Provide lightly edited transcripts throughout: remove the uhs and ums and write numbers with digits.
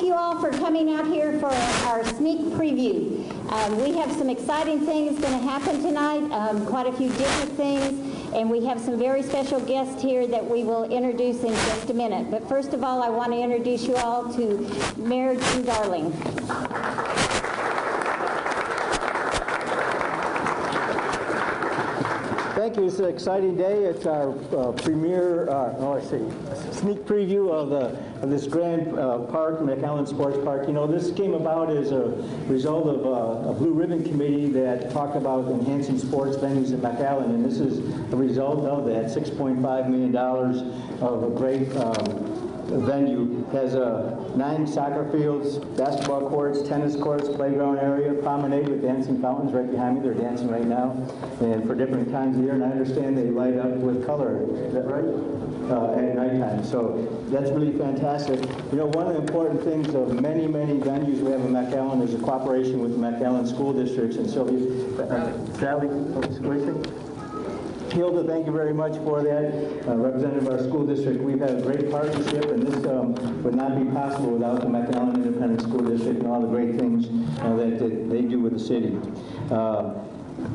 you all for coming out here for our sneak preview. We have some exciting things going to happen tonight, quite a few different things, and we have some very special guests here that we will introduce in just a minute. But first of all, I want to introduce you all to Mayor Jim Darling. Thank you. It's an exciting day. It's our premiere, sneak preview of this grand park, McAllen Sports Park. You know, this came about as a result of a Blue Ribbon Committee that talked about enhancing sports venues in McAllen, and this is a result of that. $6.5 million of a great venue. Has 9 soccer fields, basketball courts, tennis courts, playground area, promenade with dancing fountains right behind me. They're dancing right now, and for different times of year. And I understand they light up with color. Is that right? At nighttime. So that's really fantastic. You know, one of the important things of many, many venues we have in McAllen is a cooperation with the McAllen school districts. And so, Sally, Hilda, thank you very much for that. Representative of our school district, we've had a great partnership, and this would not be possible without the McAllen Independent School District and all the great things that they do with the city.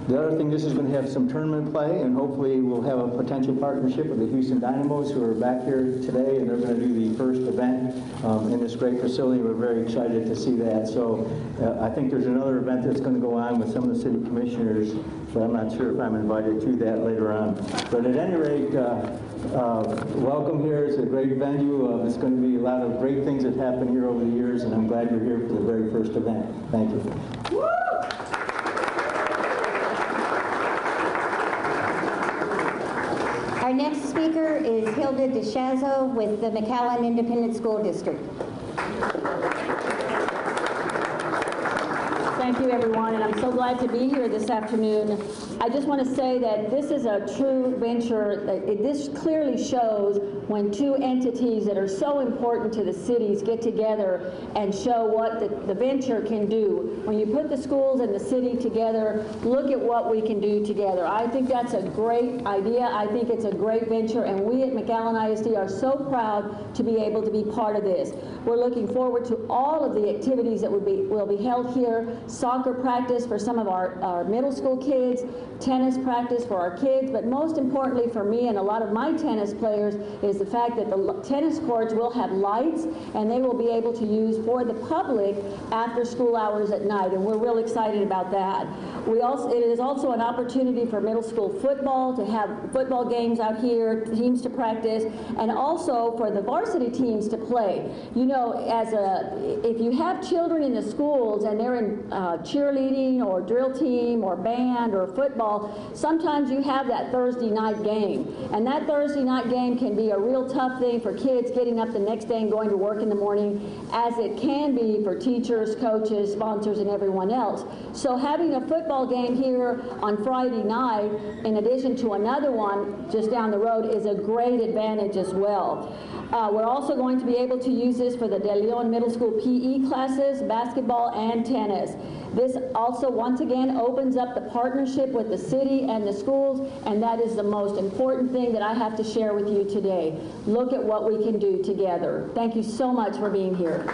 The other thing, this is going to have some tournament play, and hopefully we'll have a potential partnership with the Houston Dynamos, who are back here today, and they're going to do the first event in this great facility. We're very excited to see that. So I think there's another event that's going to go on with some of the city commissioners, but I'm not sure if I'm invited to that later on. But at any rate, welcome here. It's a great venue. It's going to be a lot of great things that happen here over the years, and I'm glad you're here for the very first event. Thank you. Woo! Our next speaker is Hilda DeShazo with the McAllen Independent School District. Thank you, everyone, and I'm so glad to be here this afternoon. I just want to say that this is a true venture. This clearly shows when two entities that are so important to the cities get together and show what the venture can do. When you put the schools and the city together, look at what we can do together. I think that's a great idea. I think it's a great venture, and we at McAllen ISD are so proud to be able to be part of this. We're looking forward to all of the activities that will be held here. Soccer practice for some of our middle school kids, tennis practice for our kids, but most importantly for me and a lot of my tennis players is the fact that the tennis courts will have lights and they will be able to use for the public after school hours at night, and we're real excited about that. It is also an opportunity for middle school football to have football games out here, teams to practice, and also for the varsity teams to play. You know, if you have children in the schools and they're in cheerleading or drill team or band or football, sometimes you have that Thursday night game. And that Thursday night game can be a real tough thing for kids getting up the next day and going to work in the morning, as it can be for teachers, coaches, sponsors, and everyone else. So having a football game here on Friday night, in addition to another one just down the road, is a great advantage as well. We're also going to be able to use this for the De Leon Middle School PE classes, basketball, and tennis. This also, once again, opens up the partnership with the city and the schools, and that is the most important thing that I have to share with you today. Look at what we can do together. Thank you so much for being here.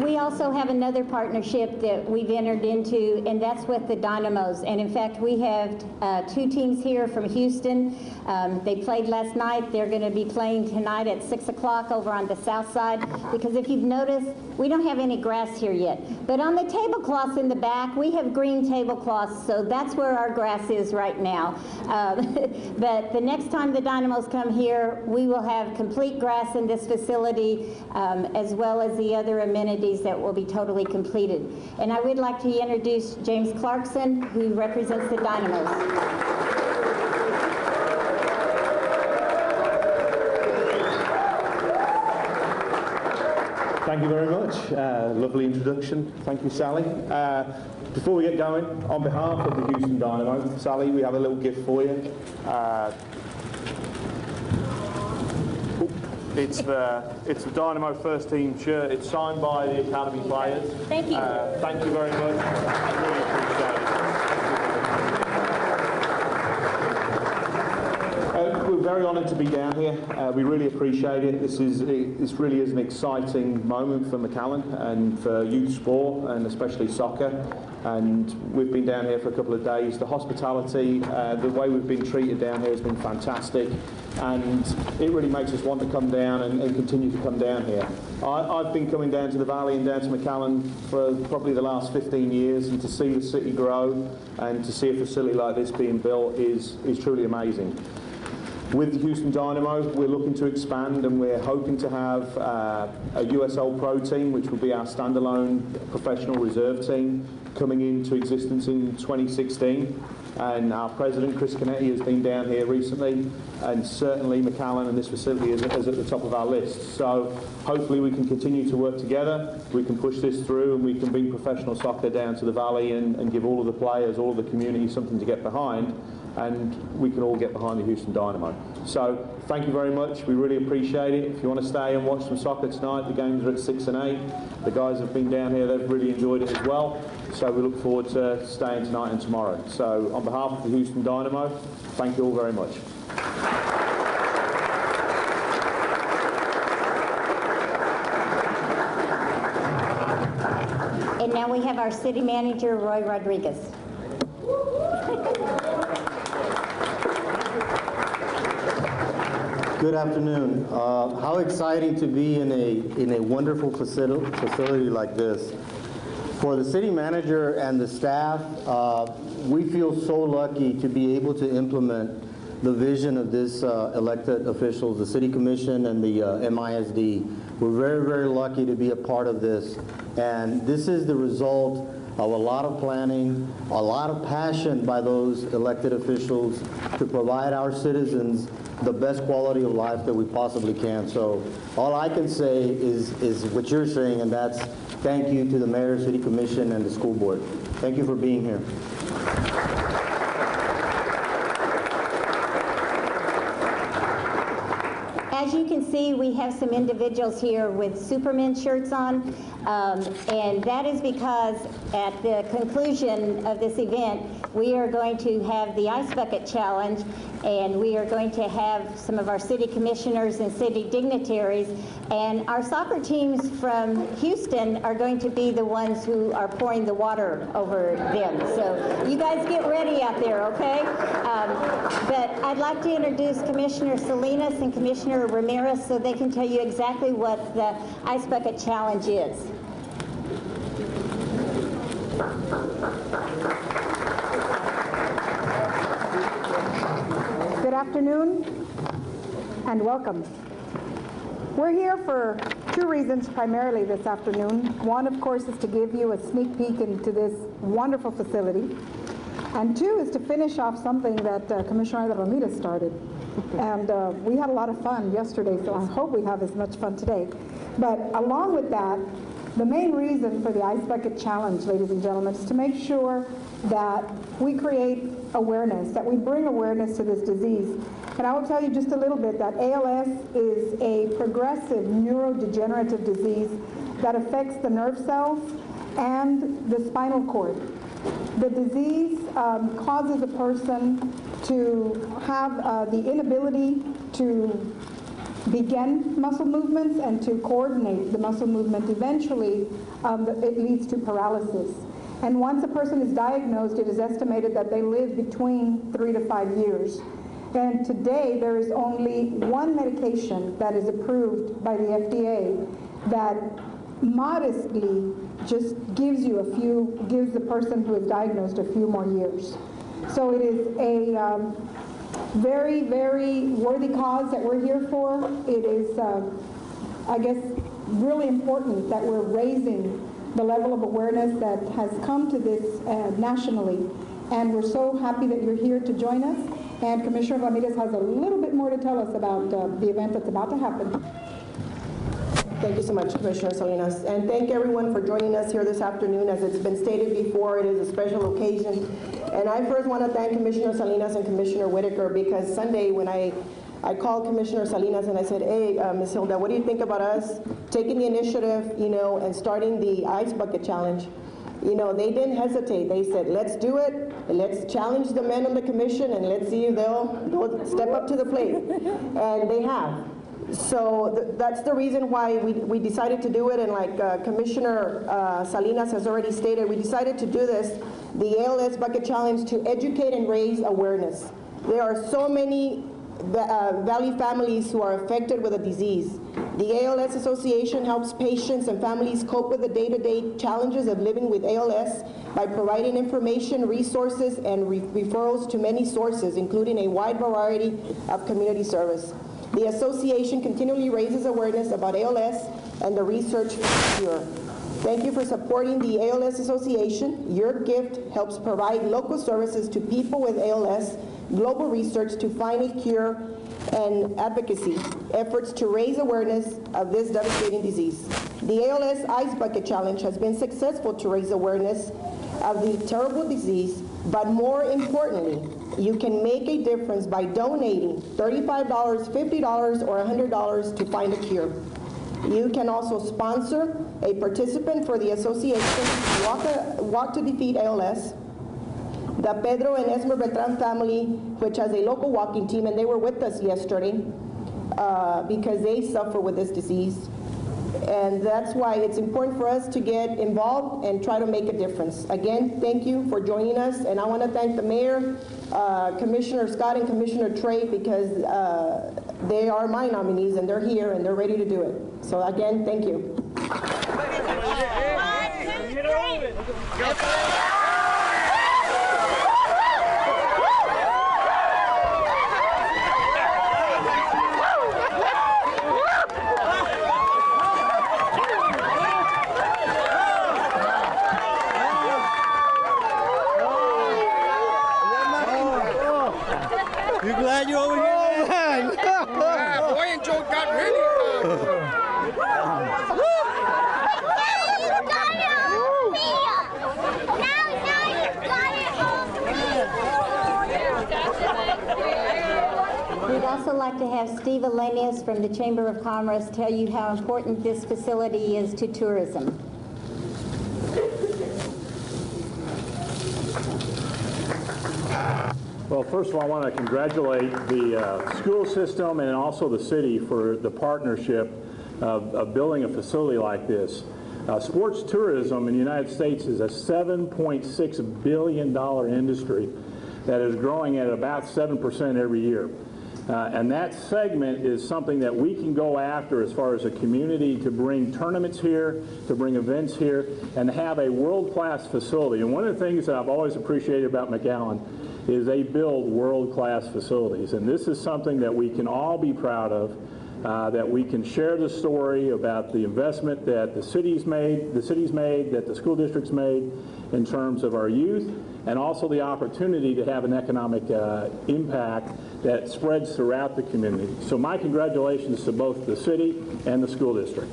We also have another partnership that we've entered into, and that's with the Dynamos. And in fact, we have 2 teams here from Houston. They played last night. They're going to be playing tonight at 6 o'clock over on the south side, because if you've noticed, we don't have any grass here yet. But on the tablecloths in the back, we have green tablecloths, so that's where our grass is right now. But the next time the Dynamos come here, we will have complete grass in this facility, as well as the other amenities that will be totally completed. And I would like to introduce James Clarkson, who represents the Dynamos. Thank you very much. Lovely introduction. Thank you, Sally. Before we get going, on behalf of the Houston Dynamo, Sally, we have a little gift for you. It's the Dynamo first team shirt. It's signed by the Academy players. Thank you. Thank you very much. I really appreciate it. very honoured to be down here. We really appreciate it. This really is an exciting moment for McAllen and for youth sport, and especially soccer. And we've been down here for a couple of days. The hospitality, the way we've been treated down here has been fantastic, and it really makes us want to come down and continue to come down here. I've been coming down to the Valley and down to McAllen for probably the last 15 years, and to see the city grow and to see a facility like this being built is truly amazing. With the Houston Dynamo, we're looking to expand, and we're hoping to have a USL Pro team, which will be our standalone professional reserve team, coming into existence in 2016. And our president, Chris Canetti, has been down here recently, and certainly McAllen and this facility is at the top of our list. So hopefully we can continue to work together, we can push this through, and we can bring professional soccer down to the Valley and give all of the players, all of the community something to get behind, and we can all get behind the Houston Dynamo. So thank you very much. We really appreciate it. If you want to stay and watch some soccer tonight, the games are at 6 and 8. The guys have been down here. They've really enjoyed it as well. So we look forward to staying tonight and tomorrow. So on behalf of the Houston Dynamo, thank you all very much. And now we have our city manager, Roy Rodriguez. Good afternoon. How exciting to be in a wonderful facility like this. For the city manager and the staff, we feel so lucky to be able to implement the vision of this elected officials, the City Commission and the MISD. We're very, very lucky to be a part of this. And this is the result of a lot of planning, a lot of passion by those elected officials to provide our citizens the best quality of life that we possibly can. So all I can say is what you're saying, and that's thank you to the Mayor, City Commission, and the school board. Thank you for being here. As you can see, we have some individuals here with Superman shirts on, and that is because at the conclusion of this event, we are going to have the Ice Bucket Challenge, and we are going to have some of our city commissioners and city dignitaries, and our soccer teams from Houston are going to be the ones who are pouring the water over them. So you guys get ready out there, okay? But I'd like to introduce Commissioner Salinas and Commissioner Ramirez so they can tell you exactly what the Ice Bucket Challenge is. Good afternoon and welcome. We're here for two reasons primarily this afternoon. One, of course, is to give you a sneak peek into this wonderful facility. And two is to finish off something that Commissioner Ramirez started. And we had a lot of fun yesterday, so I hope we have as much fun today. But along with that, the main reason for the Ice Bucket Challenge, ladies and gentlemen, is to make sure that we create awareness, that we bring awareness to this disease. And I will tell you just a little bit that ALS is a progressive neurodegenerative disease that affects the nerve cells and the spinal cord. The disease causes a person to have the inability to begin muscle movements and to coordinate the muscle movement. Eventually, it leads to paralysis. And once a person is diagnosed, it is estimated that they live between 3 to 5 years. And today, there is only one medication that is approved by the FDA that modestly just gives the person who is diagnosed a few more years. So it is a very, very worthy cause that we're here for. It is, I guess, really important that we're raising the level of awareness that has come to this nationally. And we're so happy that you're here to join us. And Commissioner Ramirez has a little bit more to tell us about the event that's about to happen. Thank you so much, Commissioner Salinas. And thank everyone for joining us here this afternoon. As it's been stated before, it is a special occasion. And I first want to thank Commissioner Salinas and Commissioner Whitaker, because Sunday when I called Commissioner Salinas and I said, hey, Ms. Hilda, what do you think about us taking the initiative, and starting the Ice Bucket Challenge? you know, they didn't hesitate. They said, let's do it, and let's challenge the men on the commission, and let's see if they'll step up to the plate. And they have. So that's the reason why we decided to do it, and like Commissioner Salinas has already stated, we decided to do this, the ALS Bucket Challenge, to educate and raise awareness. There are so many Valley families who are affected with a disease. The ALS Association helps patients and families cope with the day-to-day challenges of living with ALS by providing information, resources, and referrals to many sources, including a wide variety of community service. The association continually raises awareness about ALS and the research for the cure. Thank you for supporting the ALS Association. Your gift helps provide local services to people with ALS, global research to find a cure, and advocacy efforts to raise awareness of this devastating disease. The ALS Ice Bucket Challenge has been successful to raise awareness of the terrible disease, but more importantly, you can make a difference by donating $35, $50, or $100 to find a cure. You can also sponsor a participant for the association Walk to Defeat ALS. The Pedro and Esmer Beltran family, which has a local walking team, and they were with us yesterday because they suffer with this disease. And that's why it's important for us to get involved and try to make a difference. Again, thank you for joining us, and I want to thank the mayor, Commissioner Scott, and Commissioner Trey, because they are my nominees, and they're here, and they're ready to do it. So again, thank you. You glad you're over here, man? Yeah, boy and Joe got really We'd also like to have Steve Alenius from the Chamber of Commerce tell you how important this facility is to tourism. Well, first of all, I want to congratulate the school system and also the city for the partnership of building a facility like this. Sports tourism in the United States is a $7.6 billion industry that is growing at about 7% every year. And that segment is something that we can go after as far as a community to bring tournaments here, to bring events here, and have a world-class facility. And one of the things that I've always appreciated about McAllen is they build world-class facilities. And this is something that we can all be proud of, that we can share the story about the investment that the city's made, that the school district's made in terms of our youth, and also the opportunity to have an economic impact that spreads throughout the community. So my congratulations to both the city and the school district.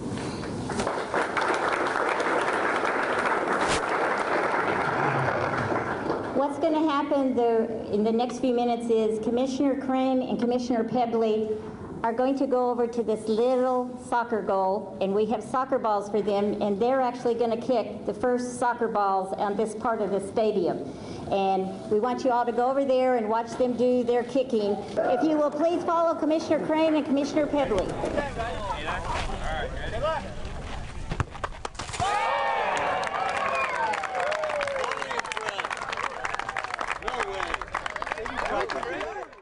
What's going to happen in the next few minutes is Commissioner Crane and Commissioner Pebley are going to go over to this little soccer goal, and we have soccer balls for them, and they're actually going to kick the first soccer balls on this part of the stadium. And we want you all to go over there and watch them do their kicking. If you will please follow Commissioner Crane and Commissioner Pebley.